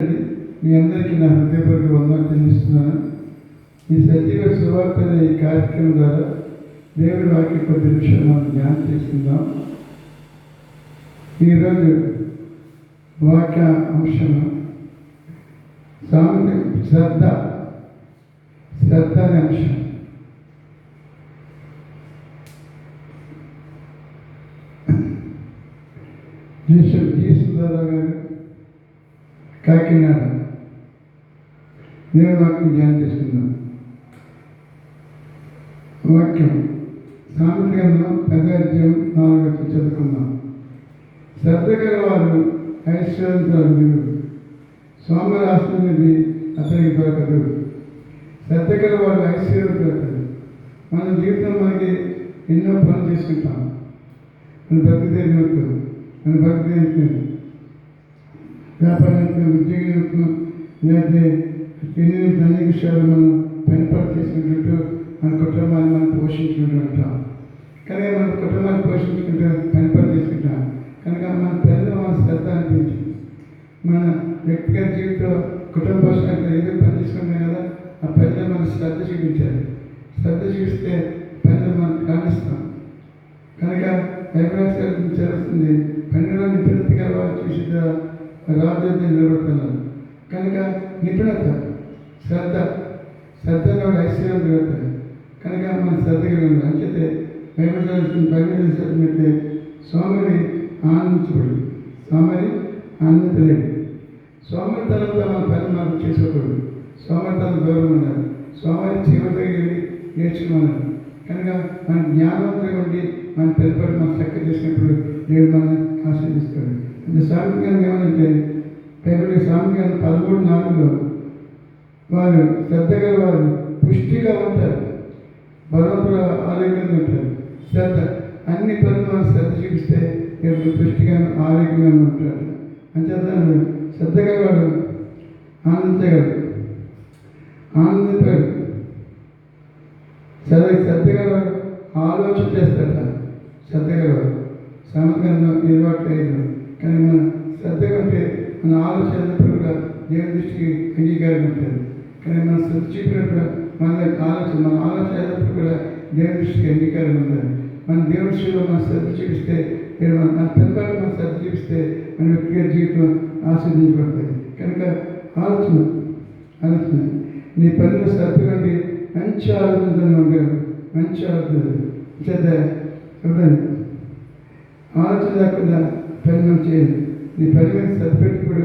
మీ అందరికీ నా హృదయపూర్వక వందనాలు చెల్లిస్తున్నాను. ఈ సజీవ సువార్త ఈ కార్యక్రమం ద్వారా దేవుడి వాక్య కొద్ది నిమిషాలు మనం ధ్యానం చేసుకుందాం. ఈరోజు వాక్య అంశము శ్రద్ధ అనే అంశం. జీ సుధారావు గారు కాకినాడ దేవుని వాక్యం ధ్యానం చేసుకుందాం. వాక్యం సామెతల గ్రంథం 10:4 చదువుకుందాం. శ్రద్ధ గల వారు ఐశ్వర్యవంతులు, సోమరాస్తున్నది అతనికి దొరకదు. శ్రద్ధ గల వారు ఐశ్వర్యవంతులు. మన జీవితం మనకి ఎన్నో పనులు చేసుకుంటాం. మన భక్తి నిమిత్తం, మన భక్తి నిమిత్తం, వ్యాపార నిమిత్తం, ఉద్యోగ నిమిత్తం, లేకపోతే అన్ని విషయాలు మనం పనిపాటు చేసుకుంటూ మన కుటుంబాన్ని మనం పోషించుకుంటూ ఉంటాం. కానీ మన కుటుంబాన్ని పోషించుకుంటూ పనిపాటు చేసుకుంటాం కనుక మన పిల్లలు మన శ్రద్ధ అనిపించింది. మన వ్యక్తిగత జీవితంలో కుటుంబ పోషణ ఏదో పని చేసుకుంటాం కదా, ఆ పిల్లలు మన శ్రద్ధ చూపించాలి. శ్రద్ధ చూపిస్తే పిల్లలు మనం కానిస్తాం. కనుక చదువుతుంది 12 నిపుణత గల వారు చూసి రాజు నిలబడుతున్నారు. కనుక నిపుణత, శ్రద్ధలో ఐశ్వర్యం జరుగుతుంది. కనుక మన శ్రద్ధ కలిగి అంచితే బైబిల్ చదివితే సోమరి ఆనందించబడు, సోమరి ఆనందించలేడు. సోమరితనంతో మన పని మనం చేసుకోకూడదు. సోమరితనం దూరం ఉండాలి. సోమరి జీవితం నేర్చుకున్నాను. కనుక మన జ్ఞానవంతులు ఉండి మన పిల్లపడి మనం చక్క చేసినప్పుడు దేవుడు మనం ఆశీర్దిస్తాడు. అంటే సామెతలు ఏమంటే బైబిల్ సామెతలు 13:4 వారు శ్రద్ధ గల వారు పుష్టిగా ఉంటారు, బలవంతుల ఆరోగ్యంగా ఉంటారు. శ్రద్ధ అన్ని పనులు మనం శ్రద్ధ చూపిస్తే దేవుడు పుష్టిగా ఆరోగ్యంగా ఉంటాడు. అంచేత శ్రద్ధ గలవాడు ఆనందించగలడు, ఆనందించాడు. శ్రద్ధ గలవాడు ఆలోచన చేస్తాడు. శ్రద్ధ గలవాడు సామెతలు 25. కానీ మన శ్రద్ధగా ఉంటే మన ఆలోచనప్పుడు కూడా దేవుని దృష్టికి అంగీకారం ఉంటుంది. కానీ మన శ్రద్ధ చూపినప్పుడు మన ఆలోచన అయినప్పుడు కూడా దేవుని దృష్టికి అంగీకారం ఉండాలి. మన దేవుని దృష్టిలో మన శ్రద్ధ చూపిస్తే మన పిల్లలు మన శ్రద్ధ చూపిస్తే మన వ్యక్తిగత జీవితం ఆస్వాదించబడుతుంది. కనుక ఆలోచన నీ పనిలో శ్రద్ధ కంటే మంచి ఆలోచనతో ఉంటాడు. మంచి ఆలోచన చేత ఆలోచన లేకుండా పని మనం చేయాలి. నీ పని మీద శ్రద్ధ పెట్టుకోడు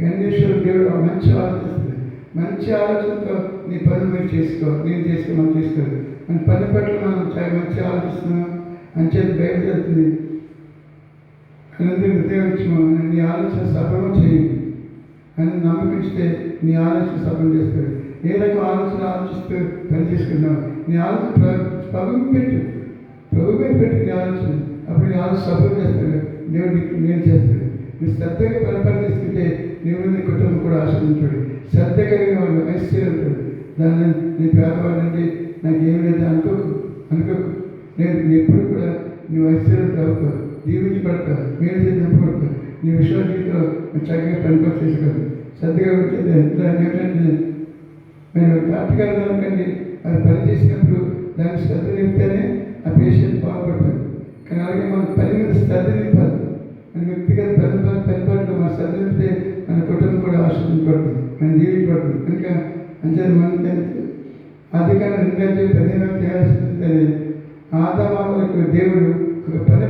అన్వేషణ దేవుడు మంచి ఆలోచిస్తుంది. మంచి ఆలోచనతో నీ పని మీరు చేసుకో, నేను చేసుకో, మనం చేసుకోవాలి. మన పని పట్ల మనం చాలా మంచి ఆలోచిస్తున్నాం అని చెప్పి బయట జరుగుతుంది. అనేది హృదయం నీ ఆలోచన సఫలం చేయండి అని నమ్మకిస్తే నీ ఆలోచన సఫలం చేస్తాడు. ఏ రకం ఆలోచన ఆలోచిస్తూ పని చేసుకున్నావు, నీ ఆలోచన ప్రభుత్వం పెట్టు నీ ఆలోచన. అప్పుడు నీ ఆలోచన సఫలం చేస్తాడు. దేవుడికి నేను చేస్తాడు. నువ్వు శ్రద్ధగా పని చేసుకుంటే నీవు నీ కుటుంబం కూడా ఆశ్రయించాడు. శ్రద్ధ కలిగిన వాడు ఐశ్వర్యంటాడు. దాన్ని నీ పేదవాడండి నాకు ఏమి లేదు అనుకోకు. నేను ఎప్పుడు కూడా నువ్వు ఐశ్వర్యం కావు, దీవించబడతా, మేలు చేసినప్పుడు నీ విశ్వాస జీవితంలో చక్కగా పనిపాటు చేసుకోవాలి. శ్రద్ధగా వచ్చేది ఏంటంటే మేము కార్తీకాలు అనుకోండి, అది పని చేసినప్పుడు దానికి శ్రద్ధ నింపితేనే ఆ పేషెంట్ బాగుపడతాడు. కానీ అలాగే మన పని మీద శ్రద్ధ నింపాలి. మన వ్యక్తిగత పనిపాట్లు మన శ్రద్ధ నింపితే మన కుటుంబం కూడా ఆశ్రయించబడుతుంది, మనం జీవించబడుతుంది. కనుక అంతే మన అధికారం 2:15 చేయాల్సిందే. ఆదామావులకు దేవుడు ఒక పని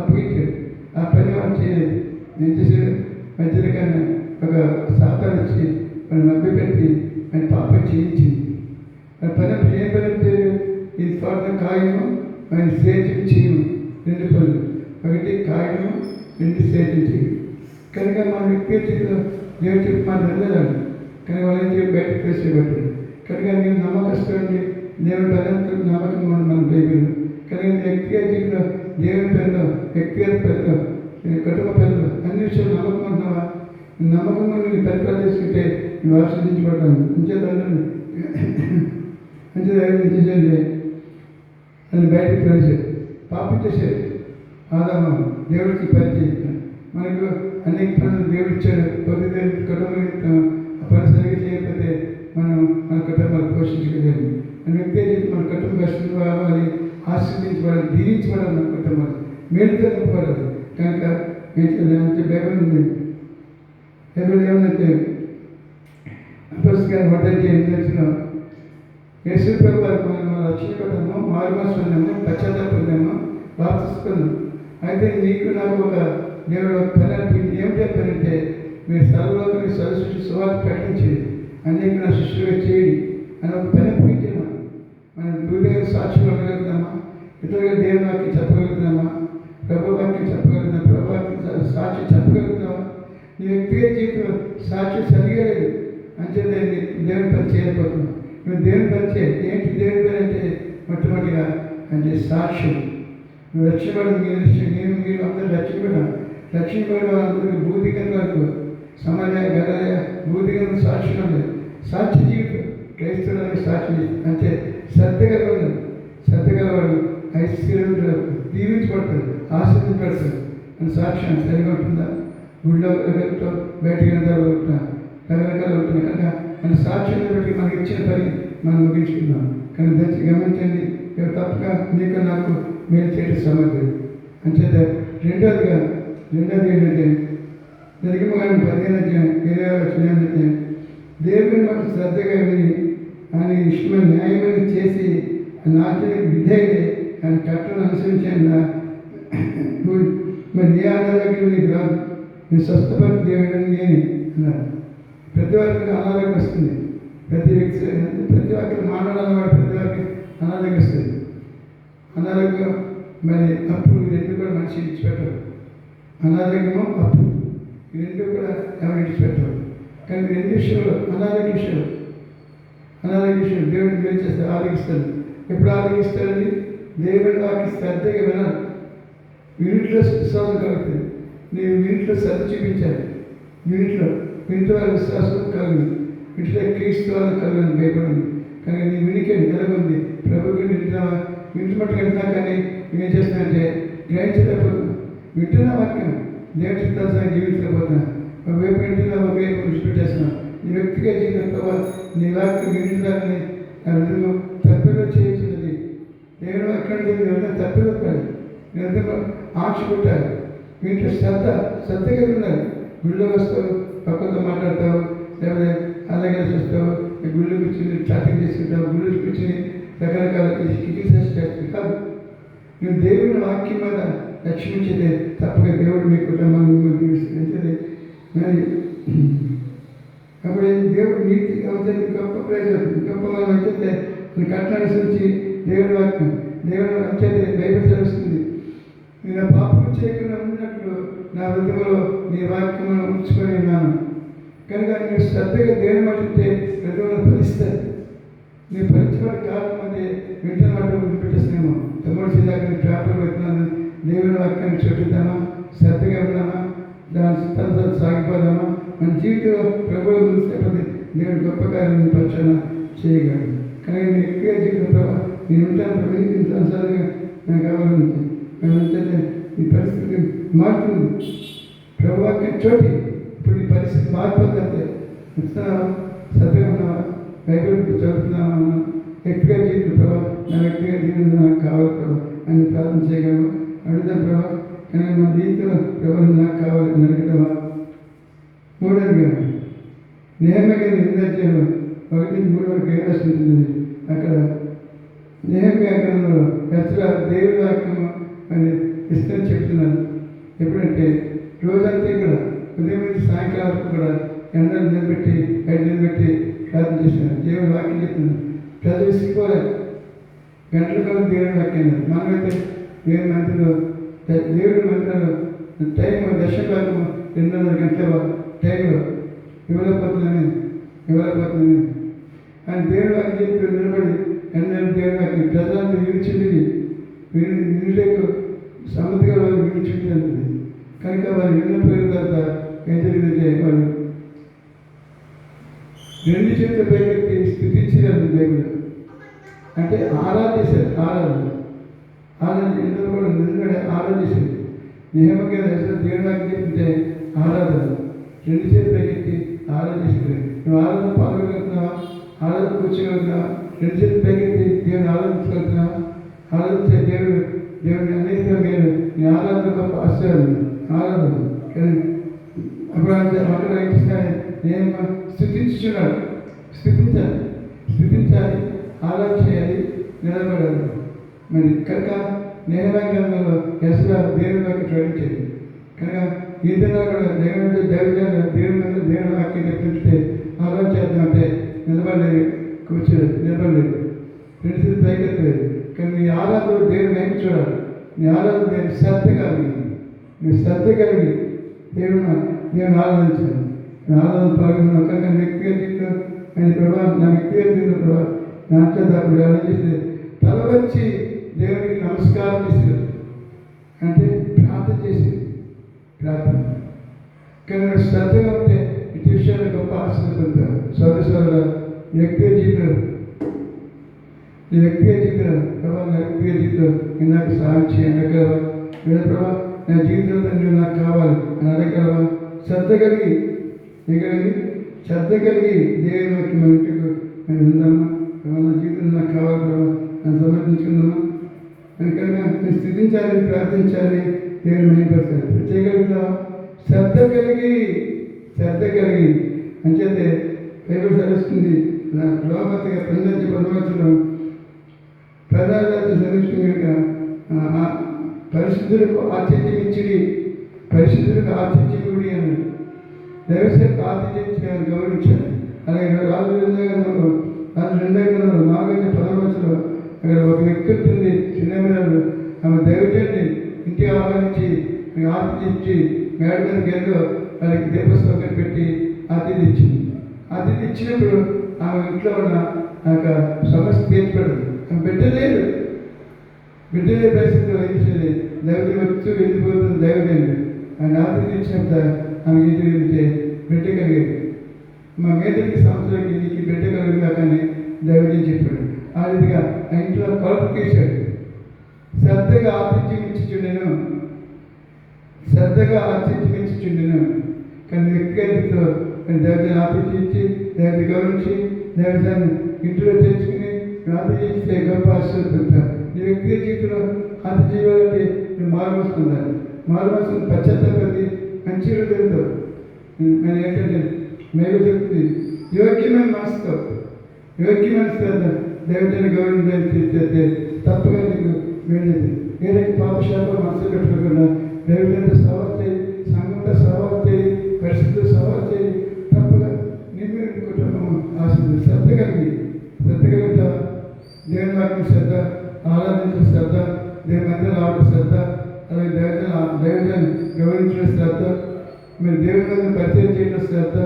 అప్పగించాడు. ఆ పని వాళ్ళు చేయలేదు. నేను చేసాడు మధ్యలో కన్నా ఒక సాతాను వచ్చి వాళ్ళు మభ్య పెట్టి ఆయన పాపం చేయించింది. ఆ పని ఏం పని చేయలేదు. ఇది స్వార్థం కాయము, ఆయన సేచించేయము. 2 పనులు, ఒకటి కాయము, 2 సేచించేయము. కనుక మన వ్యక్తిగత దేవుడు చెప్పి మన వెళ్ళాలి. కానీ వాళ్ళు ఏం చెప్పి బయటకు తీసుకుబట్టాడు. కనుక నేను నమ్మకస్తుంది దేవుడి పదంతో నమ్మకం మన బైబిల్. కానీ వ్యక్తిగత జీవితంలో దేవుని పిల్లలు, వ్యక్తిగత పిల్లలు, కుటుంబ పిల్లలు అన్ని విషయాలు నమ్మకం ఉంటున్నావా? నమ్మకంగా నేను పరిపాలన చేసుకుంటే నువ్వు ఆస్వాదించబడ్డాను. అంచేదండి అని బయటకు రాశాడు. పాపం చేశాడు ఆదాము. దేవుడికి పని చేయాలి. మనకు అనేక పనులు దేవుడు ఇచ్చాడు. పొద్దున్న కుటుంబం పని సరిగ్గా చేయకపోతే మన కుటుంబాలు పోషించగలిగాము. మన వ్యక్తి జీవితం మన కుటుంబ కష్టం రావాలి, ఆశీర్వదించబడాలి, దీవించబడాలి, మన కుటుంబాలు మేలుతో నింపబడాలి. కనుక ఏంటంటే బైబిల్ ఉంది. బైబిల్ ఏమంటే అపోస్తలుల మొదటి 8 యేసు ప్రభు వారు మనం రక్షించబడ్డాము, మారుమనసు పొందాము, పశ్చాత్తాపడ్డాము, బాప్తిస్మం. అయితే నీకు నాకు ఒక దేవుడు ఒక పని అనిపించింది. ఏమిటో పని అంటే మీరు సర్వలోకానికి సరస్వతి సువార్త ప్రకటించేది, అనేక నా శిష్యులుగా చేయండి అని ఒక పని అనిపించాము. మనం భూదేవి సాక్షులు ఉండగలుగుతామా? ఇతరులుగా దేవుని వాక్యం చెప్పగలుగుతామా? ప్రభు వాక్యం చెప్పగలుగుతామా? ప్రభు వాక్యం సాక్షి చెప్పగలుగుతామా? నీ వ్యక్తిగత జీవితం సాక్షి సరిగలేదు అంటే దేవుని పని చేయకపోతున్నాం. నువ్వు దేవుని పని చేయి. ఏంటి దేవుని పని అంటే మొట్టమొదటిగా అంటే సాక్ష్యం. నువ్వు రక్షించబడి మీరు అందరూ రక్షించబడి వాళ్ళందరికీ భూదిగం వరకు సమాజ గలయ భూదిగం సాక్షులు ఉంది. సాక్షి జీవితం క్రైస్తవులకు సాక్షి అంటే శ్రద్ధగలవాడు ఐశ్వర్యంలో దీవించబడతాడు, ఆశీర్వదించబడతాడు అని సాక్ష్యం సరిగా ఉంటుందా? గుళ్ళో బయటకు రకరకాలు ఉంటున్నాయి కనుక మన సాక్ష్యాన్ని బట్టి మనకి ఇచ్చిన పని మనం ముగించుకున్నాం. కానీ దయచేసి గమనించండి, తప్పగా నీకు నాకు మేలు చేయడం సమర్థుడు అంచేత రెండోది ఏంటంటే జరిగిపోయిన 15 ఏంటంటే దేవుని మాకు శ్రద్ధగా విని ఆయన ఇష్టమైన న్యాయమైన చేసి నాట్యానికి విధేయుడే ఆయన కట్టను అనుసరించాను. మరి ఏ ఆధారానికి నీకు రాదు, నేను స్వస్థపడి దేవుడని నేనే అన్నారు. ప్రతి ఒక్కరికి అనారోగ్యం వస్తుంది. ప్రతి ఒక్కరికి మానవాడు ప్రతి ఒక్కరికి అనారోగ్యం వస్తుంది. అనారోగ్యం మరి అప్పు ఈ రెండు కూడా మనిషి ఇచ్చిపెట్టరు. అనారోగ్యము అప్పు ఈ రెండు కూడా ఎవరు ఇచ్చిపెట్టరు. కానీ రెండు విషయంలో అనారోగ్య విషయం దేవుడిని మేలు చేస్తే ఆరోగిస్తాడు. ఎప్పుడు ఆరోగిస్తాడని దేవుడి వాకి శ్రద్ధగా వినాలి. యూనిట్లో విశ్వాసం కలుగుతుంది. నీవు యూనిట్లో శ్రద్ధ చూపించాలి. యూనిట్లో వారి విశ్వాసం కలుగుతుంది. ఇంట్లో క్రీస్తు వాళ్ళు కలుగుతుంది. భయపడింది కానీ నీ వినికేది ఎలాగుంది ప్రభుకి వింటున్నావా? వింటు మట్టుకు వెళ్తున్నా కానీ నేనేం చేస్తున్నానంటే గ్రహించలేకపోతున్నా. వింటున్నా వాక్యం దేవుడి చిత్తాన్ని జీవించలేకపోతున్నా. ఒకవైపు వింటున్నా, ఒకవైపు విడిచిపెట్టేస్తున్నా. నీ వ్యక్తిగత జీవితంలో నీ వాక్యం వింటున్నారని నా విధంగా తప్పిలో చేయించినది దేవుడు అక్కడ తప్పిలో కాదు. నేను ఆశ పుట్టాలి. వీంట్లో శ్రద్ధగా ఉండాలి. గుళ్ళో వస్తావు, పక్కతో మాట్లాడతావు, లేకపోతే అలాగే చూస్తావు, గుళ్ళు కూర్చుని చాటింగ్ చేసుకుంటావు, గుళ్ళు కూర్చుని రకరకాల చికిత్స చేస్తావు కాదు. నువ్వు దేవుని వాక్యం మీద లక్ష్మించేదే తప్పగా దేవుడు మీ కుటుంబాన్ని మిమ్మల్ని దీవిస్తుంది. మరి అప్పుడు దేవుడు నీతిగా ఉంటుంది. గొప్ప ప్రయోజనం గొప్ప మనం వచ్చేస్తే కట్నాన్ని సూచి దేవుడి వాక్యం దేవుడు వచ్చేది బైబిల్ తెలుస్తుంది. నేను పాపం చేయకుండా ఉన్నట్లు నా హృదయంలో నీ వాక్యమును ఉంచుకొని ఉన్నాను కనుక నేను శ్రద్ధగా దేవుని మాట్లాడితే హృదయంలో ఫలిస్తుంది. నేను ఫలించబడి కారణం అంటే వెంటనే మాట వదిలిపెట్టేస్తున్నాము. తమ్ముడు సీదాక పేపర్ పెట్టినాను. దేవుని వాక్యాన్ని చూపిద్దామా? శ్రద్ధగా ఉన్నామా? దాని తన సాగిపోదామా? మన జీవితంలో ప్రభుత్వం చూసేటప్పుడు దేవుడు గొప్ప కార్యం పరిచయం చేయగలడు. కానీ నేను ఎక్కువ జీవితం ప్రభావ నేను ఉంటాను ప్రభు నేను సంసారంగా నాకు కావాలని మేము ఈ పరిస్థితి మారుతుంది. ప్రభువాక్యం చోటి ఇప్పుడు ఈ పరిస్థితి మారిపోతుంటే ఇస్తున్నావా? సత్యం ఉన్నావా? బైబిల్ చదువుతున్నావా? వ్యక్తిగత జీవితం ప్రభావ నా వ్యక్తిగత జీవితం నాకు కావాలి ప్రభావ అని ప్రార్థన చేయగలవా? అడుగుతాం ప్రభావ. కానీ మా జీవితంలో ప్రభావం నాకు కావాలి అని అడుగుతావా? మూడోదిగా నెహెమ్యా 1-3 వరకు ఏ రాసింది అక్కడ నెహెమ్యా గ్రంథంలో ఎస్రా దేవుడి వాక్యము అని ఇస్తని చెప్తున్నాను. ఎప్పుడంటే రోజంతా ఇక్కడ ఉదయం నుంచి సాయంకాలం వరకు కూడా ఎండలు నిలబెట్టి బయట నిలబెట్టి ప్రార్థన చేశాను. దేవుడి వాక్యం చెప్తున్నాను. ప్రజలు విసిగిపోలేదు. గంటల కాలం దేవుడి వాక్యం. మనమైతే దేవుడి మందిలో టైం దర్శకాలము 2:30 గంటల టైంలో ఇవ్వలేకపోతున్నాను ఆయన దేవుడి వాక్యం చెప్పి నిలబడి ఎండలు దేవుడి వాక్యం ప్రజలంతా విడిచింది వీళ్ళకు సమృద్ధిగా వాళ్ళు విడిచింది. కనుక వాళ్ళు విన్నపోయిన తర్వాత ఏం జరిగిందంటే వాళ్ళు 2 చేతుల పైకెత్తి స్థితించారు. దేవుడు అంటే ఆరాధన ఎందరూ కూడా నిలబడి ఆరాధించారు. నియమంగా దేవుడి వాక్యం చెప్తే ఆరాధన. రెండు చేతులు పైకెత్తి ఆరాధన చేసుకుని నువ్వు ఆరాధన పాల్గొగలుగుతున్నావా? ఆరాధన కూర్చోగలుగుతున్నావా? రెండు చేతులు పైకెత్తి దేవుని ఆరాధించగలుగుతున్నావా? ఆరాధించే దేవుడిని అనేక మీరు నీ ఆరాధన గొప్ప ఆశ్చర్యం ఆరాధన. కానీ అప్పుడు అక్కడ ఏంటిస్తాను నేను స్థుతించున్నాడు. స్థుతించాలి, ఆరాధన చేయాలి, నిలబడాలి. మరి కనుక నెహెమీయా గ్రంథంలో ఎస్రా దేవుని వాక్యం ప్రకటించేది. కనుక ఈ దినాలు కూడా దేవుని వాక్యం చెప్తుంటే ఆలోచన చేద్దామంటే నిలబడలేదు, కూర్చోలేదు, నిలబడలేదు, రెండు చేతులు పైకెత్తలేదు. కానీ నీ ఆరాధన దేవుని వైపు చూడాలి. నీ ఆరాధన దేవుని శ్రద్ధ కలిగి, నీ శ్రద్ధ కలిగి దేవుని ఆరాధించాలి. ఆరాధన పాల్గొన్నాను కనుక వ్యక్తిగత జీవితం ఆయన ప్రభావం నా వ్యక్తిగత జీవితం ప్రభావం నా చేత అప్పుడు ఆలోచిస్తే తల వచ్చి దేవునికి నమస్కారం చేసేది అంటే ప్రార్థన చేసేది. ప్రార్థన కానీ నువ్వు శ్రద్ధగా ఉంటే ఇటు విషయాలు గొప్ప ఆశలు పొందుతారు. సోదర వ్యక్తిగత జీవితం నీ వ్యక్తిగత జీవితం ప్రభావ నా వ్యక్తిగత జీవితం నేను నాకు సహాయం చేయండి అడగలవా? లేదా ప్రభావ నా జీవితంలో నువ్వు నాకు కావాలి అని అడగలవా? శ్రద్ధ కలిగి శ్రద్ధ కలిగి దేవుని వాక్యం మన ఇంటికి నేను ఉందమ్మా, నా జీవితం నాకు కావాలి ప్రభావ నన్ను సమర్పించుకుందామా అని కనుక నేను స్థితించాలి, ప్రార్థించాలి, దేవుని మహిమపరచాలి. చేయగలుగుతావా? శ్రద్ధ కలిగి అంచేతే బైబిల్ సెలవుస్తుంది. నా లోపతిగా 12 ప్రధానాలతో సెలవుస్తుంది కనుక పరిశుద్ధులకు ఆతిథ్యం ఇచ్చిడి, పరిశుద్ధులకు ఆతిథ్యం ఇవ్వడి అన్నాడు. దైవసేవకు ఆతిథ్యం ఇచ్చి గౌరవించాలి. అలాగే రాజు 2 4:13 అక్కడ ఒక వ్యక్తి ఉంటుంది చిన్నమిరాలు. ఆమె దైవజన్ని ఇంటికి ఆహ్వానించి ఆతిథ్యం ఇచ్చి మేడ మీద గదిలో వాళ్ళకి దీపస్తంభం పెట్టి ఆతిథ్యం ఇచ్చింది. ఆతిథ్యం ఇచ్చినప్పుడు ఆమె ఇంట్లో ఉన్న సమస్య తీర్చబడదు. ఆమె బిడ్డలేదు పరిస్థితిలో వహించేది. దైవజన్ వచ్చి వెళ్ళిపోతుంది. దైవజనుడు ఆయన ఆతిథ్యం ఇచ్చినప్పుడు ఆమె ఇంటి వెళ్తే బిడ్డ కలిగేది. మా మేదరికి సంవత్సరానికి నీకు బిడ్డ కలుగుగా కానీ దైవజన్ చెప్పాడు. ఆ రీతిగా ఆ ఇంట్లో కొలత తీశాడు. శ్రద్ధగా ఆతిథ్యం ఇచ్చిచుండెను కానీ వ్యక్తిగతంతో దైవజన్ ఆతిథ్యం ఇచ్చి దైవజన్ గౌరవించి దైవజాన్ని ఇంట్లో తెచ్చుకుని ఆతిథ్యం ఇస్తే గొప్ప ఆశీర్వదిస్తారు. నీ వ్యక్తిగత జీవితంలో ఆతిథ్యం ఇవ్వాలంటే నువ్వు మారుమోసుకుంటాను. మారుమోసుకుని పశ్చాత్తాపడి మంచి తెలుగుతావు. నేను ఏంటంటే మేలు చెప్తుంది యోగ్యమైన మనసుతో దైవజన గౌరవించేస్తే తప్పగా నీకు వెళ్ళేది. ఏదైతే పాపశాలలో మనసు పెట్టుకోకుండా దైవజనంతో సవాల్ చేయి, సంఘంతో సవాల్ చేయి, పరిస్థితులు సవాల్ చేయి. తప్పగా నేను కుటుంబం ఆశిస్తుంది. శ్రద్ధ కలిగితే దేవుని వాక్యం శ్రద్ధ, ఆరాధించిన శ్రద్ధ, దేవుని మధ్య రావడం శ్రద్ధ, అలాగే దైవజన గౌరవించడం శ్రద్ధ, మీరు దేవుని పరిచయం చేయడం శ్రద్ధ.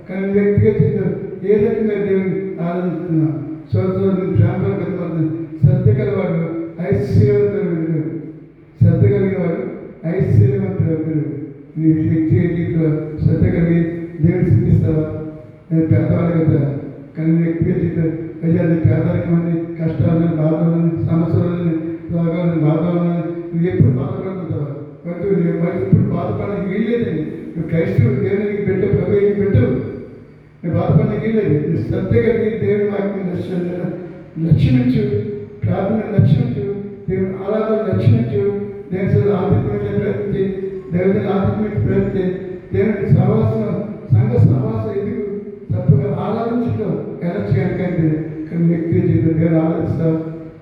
కానీ వ్యక్తిగా చేయడం ఏదైతే మీరు దేవుని ఆరాధిస్తున్నాం సోదరుడు ప్రాంతాలు కనబడుతుంది. శ్రద్ధ కలిగినవాడు ఐశ్వర్యవంతుడు. శ్రద్ధ కలిగినవాడు ఐశ్వర్యవంతుడు. నీ వ్యక్తిగత జీవితంలో శ్రద్ధ కలిగి దేవుని స్థితిస్తావా? నేను పేదవాళ్ళు కదా. కానీ వ్యక్తిగత జీవితం అయ్యా నీ పేదరికం అని, కష్టాలని, బాధలని, సమస్యలని, రోగాలని, బాధలని నువ్వు ఎప్పుడు బాధపడుతుంటావా? నువ్వు ఎప్పుడు బాధపడడానికి వీల్లేదండి. నువ్వు క్రైస్తవుడు దేవునికి పెట్టవు, ప్రభుత్వం పెట్టవు. నువ్వు బాధపడడానికి వీల్లేదు. నువ్వు శ్రద్ధ కలిగి దేవుని వాక్యం లక్ష్యమించు, ప్రార్థన లక్ష్యమించు, దేవుని ఆరాధన లక్ష్యమించు, దేవుని ఆతిథ్యమైన ప్రయత్నించి, దేవుని ఆతిథ్యమైన ప్రయత్నించి, దేవుని సహవాసం సంఘ సహవాసం ఎదుగు తప్పుగా ఆరాధించడం ఎలా చేయడానికంటే కానీ వ్యక్తి జీవితం దేవుని ఆరాధిస్తావు.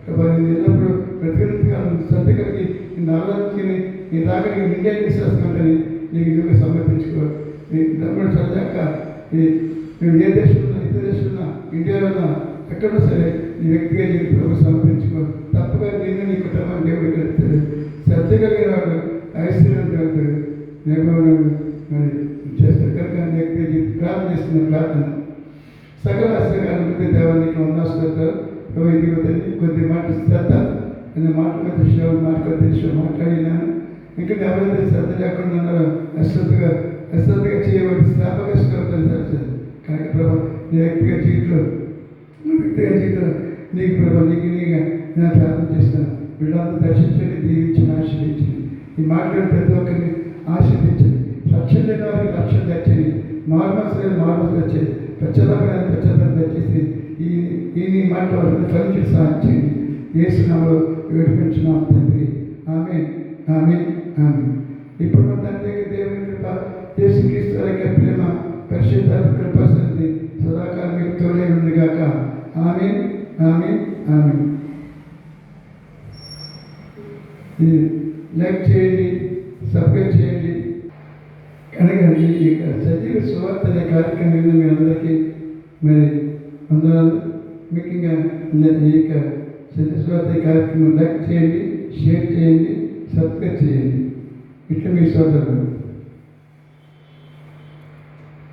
కాబట్టి నేను ఎల్లప్పుడూ ప్రతినిధిగా శ్రద్ధ కలిగి నిన్ను ఆరాధించుకుని నీ దాకా ఇండియా విశ్వాసం ఉంటని నీకు నువ్వు సమర్పించుకో. నీ తమ్ముడు చదివాక నువ్వు ఏ దేశంలో ఇతర దేశంలో ఇండియాలో ఎక్కడో సరే నీ వ్యక్తిగా జీవితంలో సమర్పించుకో. తప్పగా నేను నీ కుటుంబాన్ని దేవుడికి వెళ్తాడు. శ్రద్ధ కలిగిన వాడు ఐశ్వర్యవంతుడు మరి చేస్తారు. కనుక నీ వ్యక్తిగా జీవితం ప్రార్థన చేస్తున్న ప్రార్థన సకల ఆశ్రయాన్ని దేవానికి ఉన్నాస్తాడు. కొద్ది మాట శ్రద్ధ అనే మాట మాట్లాడినాను. ఇంకా ఎవరైతే శ్రద్ధ లేకుండా ఉన్నారో అశ్రద్ధగా చేయబడి స్థాపకష్టం సరిచేది. కనుక ప్రభావ నీ వ్యక్తిగత జీవితంలో నీకు ప్రభావ నీకు నేను ప్రార్థన చేస్తాను. వీళ్ళంతా దర్శించండి, దీవించండి, ఆశీర్వదించండి. ఈ మాట్లాడిన ప్రతి ఒక్కరిని ఆశీర్వదించండి. లక్ష్యం లేని వారికి లక్ష్యం తెచ్చేది, మారుమనసు మారుమనసు వచ్చేది, పశ్చాత్తాపం తెచ్చేసి ఈ నీ మాట వారిని ఫలించి సాధించండి. యేసునామములో వేడుకుంటున్నాం తండ్రి. ఆమేన్, ఆమేన్, ఆమేన్. ఇప్పుడు మన తండ్రి దేవుని కృప, యేసుక్రీస్తు యొక్క ప్రేమ, పరిశుద్ధాత్మ కృప సన్నిధి సదాకాలం మీకు తోడే ఉండుగాక. ఆమేన్, ఆమేన్, ఆమేన్. లైక్ చేయండి, సబ్స్క్రైబ్ చేయండి. కనుక ఈ సజీవ సువార్త అనే కార్యక్రమం మీ అందరికీ మరి అందరూ ముఖ్యంగా ఈ యొక్క సజీవ సువార్త కార్యక్రమం లైక్ చేయండి, షేర్ చేయండి, సబ్స్క్రైబ్ చేయండి. ఇట్లా మీ సోదరులు.